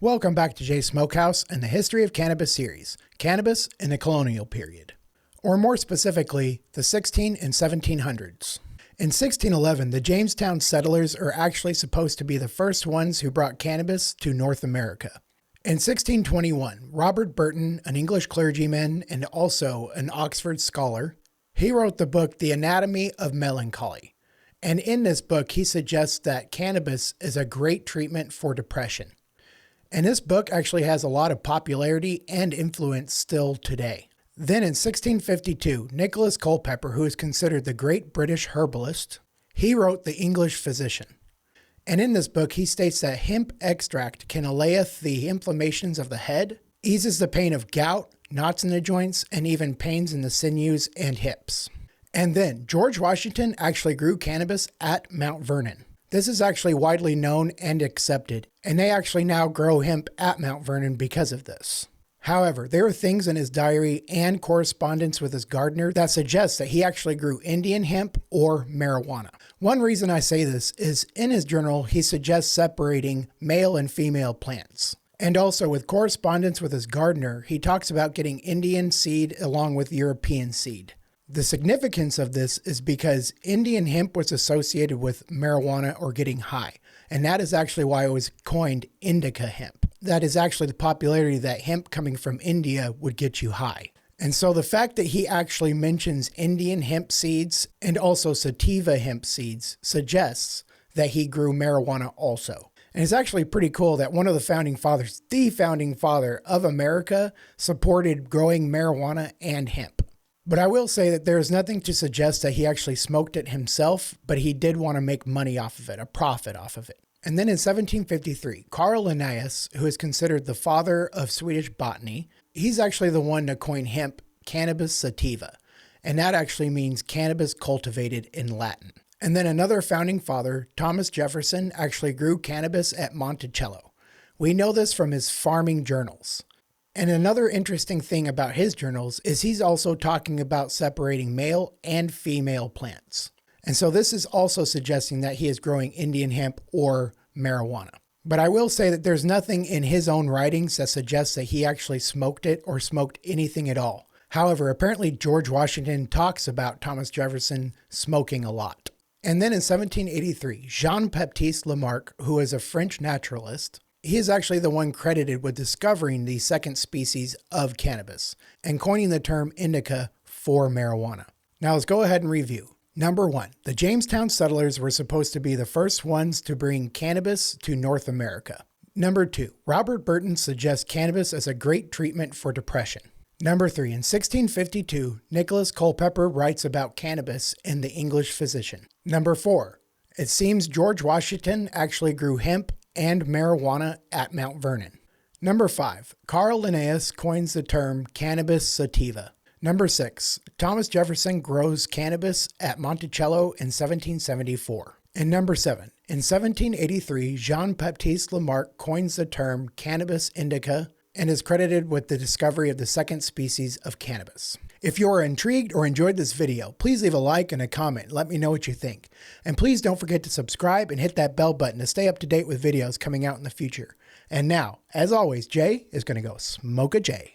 Welcome back to Jay's Smokehouse and the History of Cannabis series, Cannabis in the Colonial period, or more specifically, the 16 and 1700s. In 1611, the Jamestown settlers are actually supposed to be the first ones who brought cannabis to North America. In 1621, Robert Burton, an English clergyman and also an Oxford scholar, he wrote the book The Anatomy of Melancholy. And in this book, he suggests that cannabis is a great treatment for depression. And this book actually has a lot of popularity and influence still today. Then in 1652, Nicholas Culpepper, who is considered the great British herbalist, he wrote The English Physician. And in this book, he states that hemp extract can allayeth the inflammations of the head, eases the pain of gout, knots in the joints, and even pains in the sinews and hips. And then George Washington actually grew cannabis at Mount Vernon. This is actually widely known and accepted, and they actually now grow hemp at Mount Vernon because of this. However, there are things in his diary and correspondence with his gardener that suggests that he actually grew Indian hemp or marijuana. One reason I say this is in his journal, he suggests separating male and female plants. And also with correspondence with his gardener, he talks about getting Indian seed along with European seed. The significance of this is because Indian hemp was associated with marijuana or getting high, and that is actually why it was coined indica hemp. That is actually the popularity that hemp coming from India would get you high. And so the fact that he actually mentions Indian hemp seeds and also sativa hemp seeds suggests that he grew marijuana also. And it's actually pretty cool that one of the founding fathers, the founding father of America, supported growing marijuana and hemp. But I will say that there is nothing to suggest that he actually smoked it himself, but he did want to make money off of it, a profit off of it. And then in 1753, Carl Linnaeus, who is considered the father of Swedish botany, he's actually the one to coin hemp Cannabis sativa, and that actually means cannabis cultivated in Latin. And then another founding father, Thomas Jefferson, actually grew cannabis at Monticello. We know this from his farming journals. And another interesting thing about his journals is he's also talking about separating male and female plants. And so this is also suggesting that he is growing Indian hemp or marijuana. But I will say that there's nothing in his own writings that suggests that he actually smoked it or smoked anything at all. However, apparently George Washington talks about Thomas Jefferson smoking a lot. And then in 1783, Jean-Baptiste Lamarck, who is a French naturalist, he is actually the one credited with discovering the second species of cannabis and coining the term indica for marijuana. Now let's go ahead and review. Number 1, the Jamestown settlers were supposed to be the first ones to bring cannabis to North America. Number 2, Robert Burton suggests cannabis as a great treatment for depression. Number 3, in 1652, Nicholas Culpepper writes about cannabis in The English Physician. Number 4, it seems George Washington actually grew hemp and marijuana at Mount Vernon. Number 5, Carl Linnaeus coins the term cannabis sativa. Number 6, Thomas Jefferson grows cannabis at Monticello in 1774. And number 7, in 1783, Jean-Baptiste Lamarck coins the term cannabis indica and is credited with the discovery of the second species of cannabis. If you are intrigued or enjoyed this video, please leave a like and a comment. Let me know what you think. And please don't forget to subscribe and hit that bell button to stay up to date with videos coming out in the future. And now, as always, Jay is going to go smoke a J.